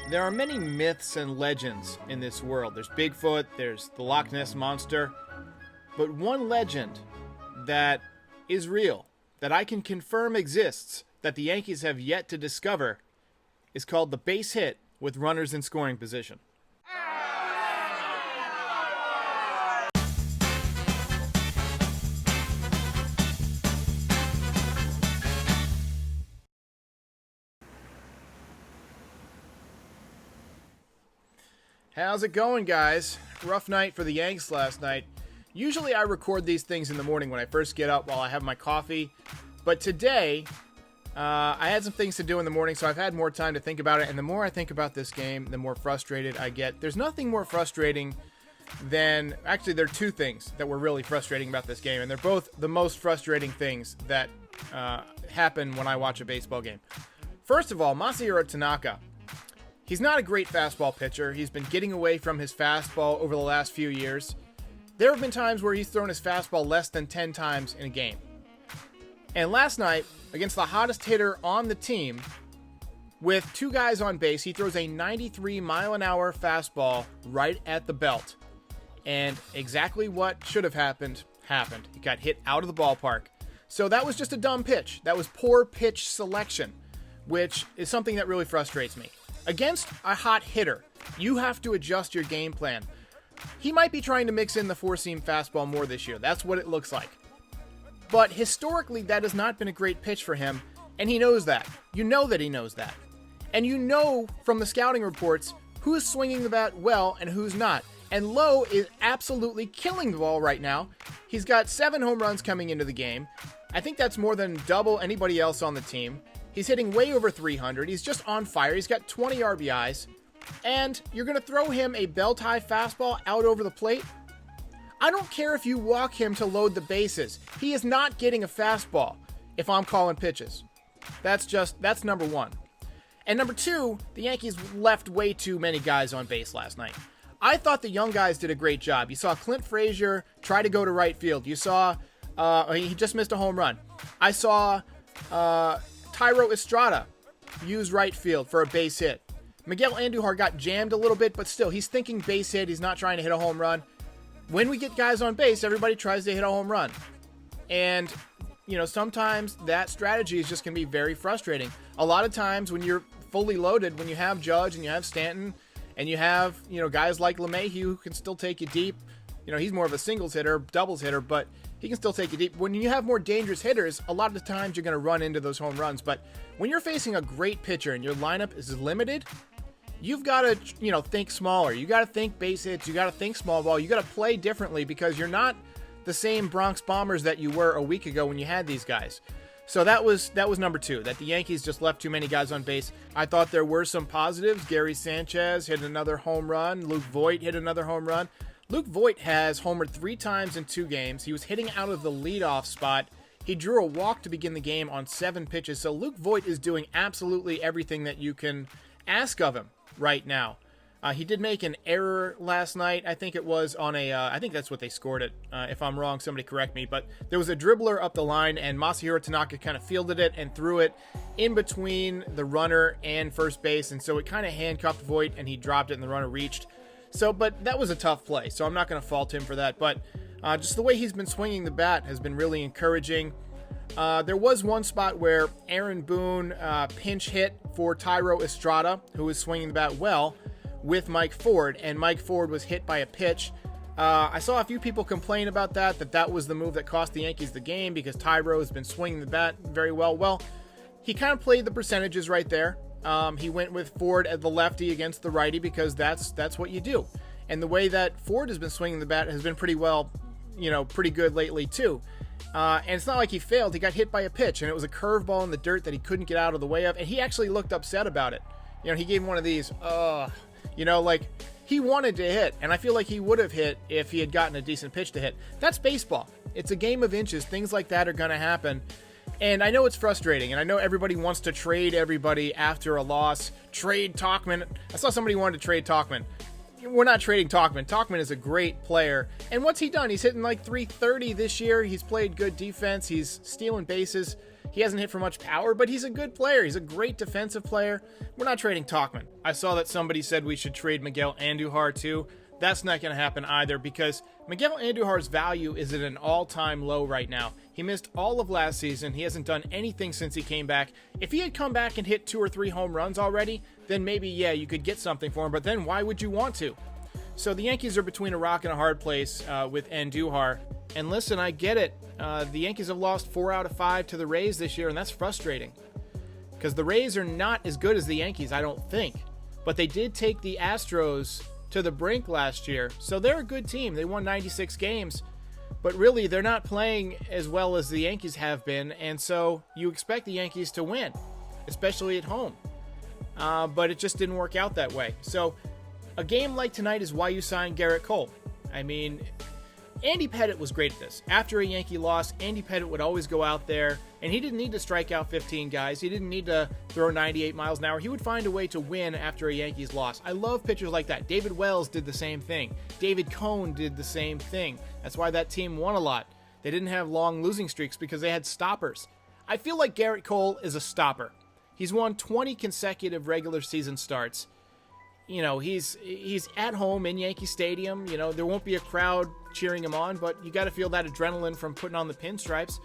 There are many myths and legends in this world. There's Bigfoot, there's the Loch Ness Monster. But one legend that is real, that I can confirm exists, that the Yankees have yet to discover, is called the base hit with runners in scoring position. How's it going, guys? Rough night for the Yanks last night. Usually I record these things in the morning when I first get up while I have my coffee. But today, I had some things to do in the morning, so I've had more time to think about it. And the more I think about this game, the more frustrated I get. There's nothing more frustrating than... Actually, there are two things that were really frustrating about this game. And they're both the most frustrating things that happen when I watch a baseball game. First of all, Masahiro Tanaka. He's not a great fastball pitcher. He's been getting away from his fastball over the last few years. There have been times where he's thrown his fastball less than 10 times in a game. And last night, against the hottest hitter on the team, with two guys on base, he throws a 93-mile-an-hour fastball right at the belt. And exactly what should have happened, happened. He got hit out of the ballpark. So that was just a dumb pitch. That was poor pitch selection, which is something that really frustrates me. Against a hot hitter, you have to adjust your game plan. He might be trying to mix in the four-seam fastball more this year. That's what it looks like. But historically, that has not been a great pitch for him, and he knows that. You know that he knows that. And you know from the scouting reports who's swinging the bat well and who's not. And Lowe is absolutely killing the ball right now. He's got 7 home runs coming into the game. I think that's more than double anybody else on the team. He's hitting way over 300. He's just on fire. He's got 20 RBIs. And you're going to throw him a belt-high fastball out over the plate? I don't care if you walk him to load the bases. He is not getting a fastball if I'm calling pitches. That's number one. And number two, the Yankees left way too many guys on base last night. I thought the young guys did a great job. You saw Clint Frazier try to go to right field. You saw he just missed a home run. I saw Thairo Estrada use right field for a base hit. Miguel Andujar got jammed a little bit, but still, he's thinking base hit. He's not trying to hit a home run. When we get guys on base, everybody tries to hit a home run. And, sometimes that strategy is just going to be very frustrating. A lot of times when you're fully loaded, when you have Judge and you have Stanton, and you have, guys like LeMahieu who can still take you deep. He's more of a singles hitter, doubles hitter, but he can still take you deep. When you have more dangerous hitters, a lot of the times you're going to run into those home runs. But when you're facing a great pitcher and your lineup is limited, you've got to, think smaller. You got to think base hits. You got to think small ball. You got to play differently because you're not the same Bronx Bombers that you were a week ago when you had these guys. So that was number two, that the Yankees just left too many guys on base. I thought there were some positives. Gary Sanchez hit another home run. Luke Voit hit another home run. Luke Voit has homered 3 times in 2 games. He was hitting out of the leadoff spot. He drew a walk to begin the game on 7 pitches. So Luke Voit is doing absolutely everything that you can ask of him right now. He did make an error last night. I think it was on I think that's what they scored it. If I'm wrong, somebody correct me. But there was a dribbler up the line, and Masahiro Tanaka kind of fielded it and threw it in between the runner and first base. And so it kind of handcuffed Voit, and he dropped it, and the runner reached. But that was a tough play, so I'm not going to fault him for that. But just the way he's been swinging the bat has been really encouraging. There was one spot where Aaron Boone pinch hit for Thairo Estrada, who was swinging the bat well, with Mike Ford, and Mike Ford was hit by a pitch. I saw a few people complain about that was the move that cost the Yankees the game because Thairo has been swinging the bat very well. Well, he kind of played the percentages right there. He went with Ford at the lefty against the righty because that's what you do. And the way that Ford has been swinging the bat has been pretty good lately too. And it's not like he failed. He got hit by a pitch, and it was a curveball in the dirt that he couldn't get out of the way of, and he actually looked upset about it. He gave him one of these, like he wanted to hit, and I feel like he would have hit if he had gotten a decent pitch to hit. That's baseball. It's a game of inches. Things like that are going to happen. And I know it's frustrating, and I know everybody wants to trade everybody after a loss. Trade Tauchman. I saw somebody wanted to trade Tauchman. We're not trading Tauchman. Tauchman is a great player. And what's he done? He's hitting like .330 this year. He's played good defense. He's stealing bases. He hasn't hit for much power, but he's a good player. He's a great defensive player. We're not trading Tauchman. I saw that somebody said we should trade Miguel Andujar too. That's not going to happen either because Miguel Andujar's value is at an all-time low right now. He missed all of last season. He hasn't done anything since he came back. If he had come back and hit 2 or 3 home runs already, then maybe, yeah, you could get something for him, but then why would you want to? So the Yankees are between a rock and a hard place with Andujar. And listen, I get it. The Yankees have lost 4 out of 5 to the Rays this year, and that's frustrating. Because the Rays are not as good as the Yankees, I don't think. But they did take the Astros to the brink last year. So they're a good team. They won 96 games. But really, they're not playing as well as the Yankees have been. And so you expect the Yankees to win, especially at home. But it just didn't work out that way. So a game like tonight is why you signed Gerrit Cole. I mean, Andy Pettitte was great at this. After a Yankee loss, Andy Pettitte would always go out there, and he didn't need to strike out 15 guys. He didn't need to throw 98 miles an hour. He would find a way to win after a Yankees loss. I love pitchers like that. David Wells did the same thing. David Cone did the same thing. That's why that team won a lot. They didn't have long losing streaks because they had stoppers. I feel like Gerrit Cole is a stopper. He's won 20 consecutive regular season starts. You know, he's at home in Yankee Stadium. You know, there won't be a crowd cheering him on, but you got to feel that adrenaline from putting on the pinstripes.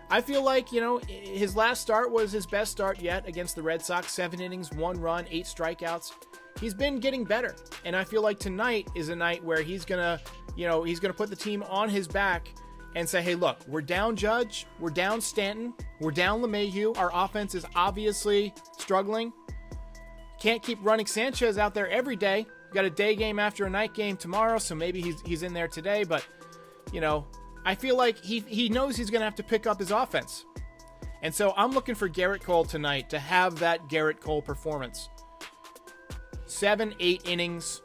I feel like, you know, his last start was his best start yet against the Red Sox. 7 innings, 1 run, 8 strikeouts. He's been getting better, and I feel like tonight is a night where he's gonna put the team on his back and say, hey, look, we're down Judge, we're down Stanton, we're down LeMahieu. Our offense is obviously struggling. Can't keep running Sanchez out there every day. Got a day game after a night game tomorrow, so maybe he's in there today. But, you know, I feel like he knows he's going to have to pick up his offense. And so I'm looking for Gerrit Cole tonight to have that Gerrit Cole performance. 7, 8 innings,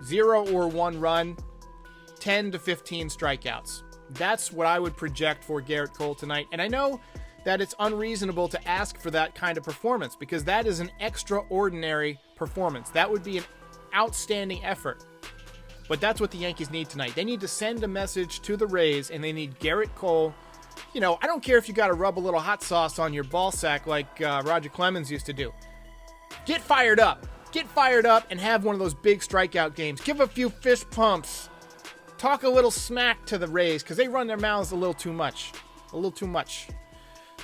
0 or 1 run, 10 to 15 strikeouts. That's what I would project for Gerrit Cole tonight. And I know that it's unreasonable to ask for that kind of performance because that is an extraordinary performance. That would be an outstanding effort. But that's what the Yankees need tonight. They need to send a message to the Rays, and they need Gerrit Cole. You know, I don't care if you got to rub a little hot sauce on your ball sack like Roger Clemens used to do. Get fired up. Get fired up and have one of those big strikeout games. Give a few fist pumps. Talk a little smack to the Rays because they run their mouths a little too much. A little too much.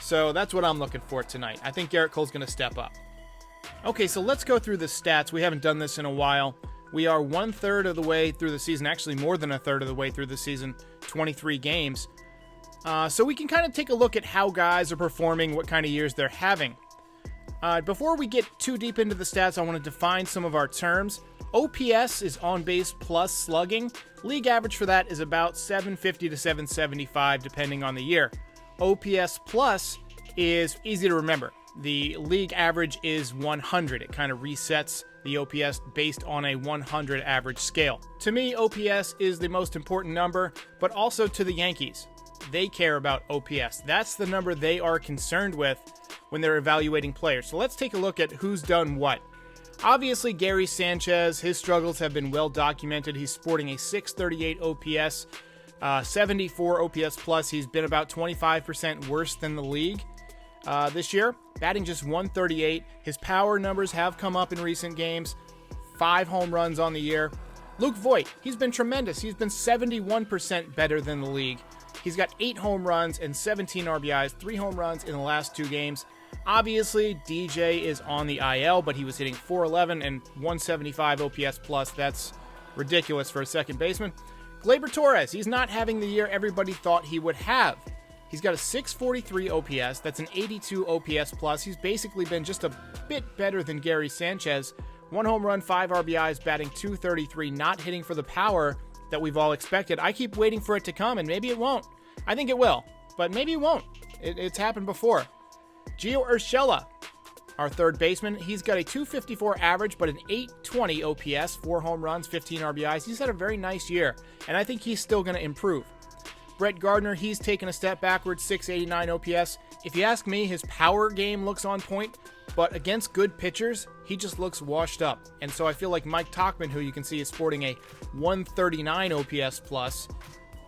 So that's what I'm looking for tonight. I think Gerrit Cole's going to step up. Okay, so let's go through the stats. We haven't done this in a while. We are 1/3 of the way through the season, actually more than 1/3 of the way through the season, 23 games. So we can kind of take a look at how guys are performing, what kind of years they're having. Before we get too deep into the stats, I want to define some of our terms. OPS is on base plus slugging. League average for that is about 750 to 775 depending on the year. OPS plus is easy to remember. The league average is 100. It kind of resets the OPS based on a 100 average scale. To me, OPS is the most important number, but also to the Yankees. They care about OPS. That's the number they are concerned with when they're evaluating players. So let's take a look at who's done what. Obviously, Gary Sanchez, his struggles have been well documented. He's sporting a 638 OPS, 74 OPS plus. He's been about 25% worse than the league this year, batting just 138. His power numbers have come up in recent games. 5 home runs on the year. Luke Voit, he's been tremendous. He's been 71% better than the league. He's got 8 home runs and 17 RBIs, 3 home runs in the last 2 games. Obviously, DJ is on the IL, but he was hitting 411 and 175 OPS plus. That's ridiculous for a second baseman. Gleyber Torres, he's not having the year everybody thought he would have. He's got a 643 OPS. That's an 82 OPS plus. He's basically been just a bit better than Gary Sanchez. 1 home run, 5 RBIs, batting 233, not hitting for the power that we've all expected. I keep waiting for it to come, and maybe it won't. I think it will, but maybe it won't. It's happened before. Gio Urshela, our third baseman, he's got a 254 average, but an 820 OPS, 4 home runs, 15 RBIs. He's had a very nice year, and I think he's still going to improve. Brett Gardner, he's taken a step backwards, 689 OPS. If you ask me, his power game looks on point, but against good pitchers, he just looks washed up. And so I feel like Mike Tauchman, who you can see is sporting a 139 OPS plus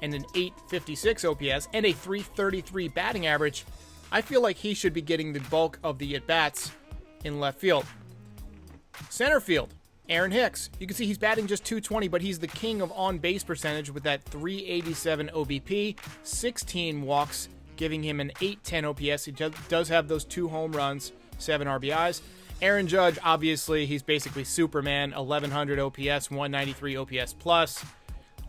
and an 856 OPS and a 333 batting average, I feel like he should be getting the bulk of the at-bats in left field. Center field, Aaron Hicks. You can see he's batting just .220, but he's the king of on-base percentage with that .387 OBP, 16 walks, giving him an .810 OPS. He does have those 2 home runs, 7 RBIs. Aaron Judge, obviously, he's basically Superman, 1,100 OPS, 193 OPS plus.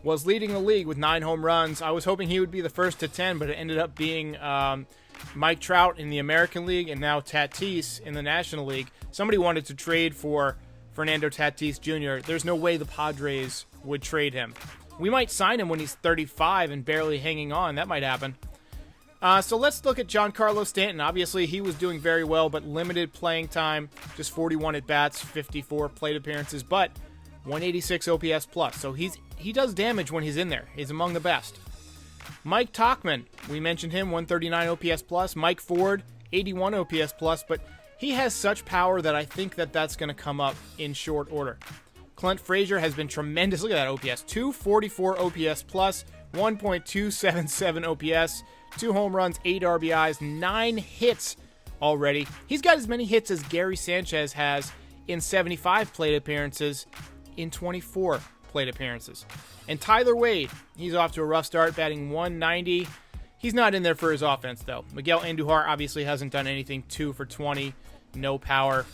Was leading the league with 9 home runs. I was hoping he would be the first to 10, but it ended up being Mike Trout in the American League and now Tatis in the National League. Somebody wanted to trade for Fernando Tatis Jr. There's no way the Padres would trade him. We might sign him when he's 35 and barely hanging on. That might happen. So let's look at Giancarlo Stanton. Obviously, he was doing very well, but limited playing time. Just 41 at-bats, 54 plate appearances, but 186 OPS plus. So he does damage when he's in there. He's among the best. Mike Tauchman, we mentioned him, 139 OPS plus. Mike Ford, 81 OPS plus, but he has such power that I think that that's going to come up in short order. Clint Frazier has been tremendous. Look at that OPS. 244 OPS plus, 1.277 OPS, 2 home runs, 8 RBIs, 9 hits already. He's got as many hits as Gary Sanchez has in 75 plate appearances in 24 plate appearances. And Tyler Wade, he's off to a rough start, batting .190. He's not in there for his offense, though. Miguel Andujar obviously hasn't done anything. 2 for 20, no power.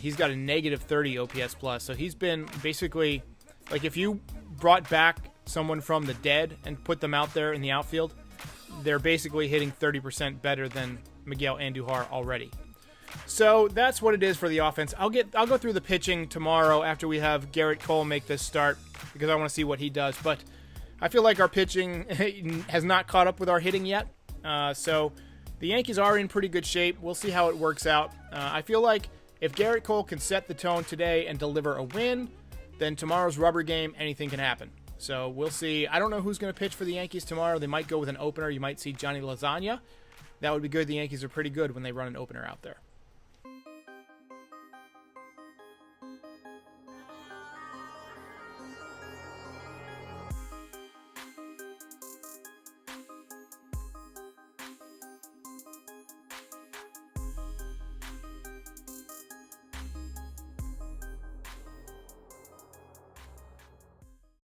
He's got a negative 30 OPS plus. So he's been basically, like if you brought back someone from the dead and put them out there in the outfield, they're basically hitting 30% better than Miguel Andujar already. So that's what it is for the offense. I'll go through the pitching tomorrow after we have Gerrit Cole make this start because I want to see what he does. But I feel like our pitching has not caught up with our hitting yet. So the Yankees are in pretty good shape. We'll see how it works out. I feel like if Gerrit Cole can set the tone today and deliver a win, then tomorrow's rubber game, anything can happen. So we'll see. I don't know who's going to pitch for the Yankees tomorrow. They might go with an opener. You might see Johnny Lasagna. That would be good. The Yankees are pretty good when they run an opener out there.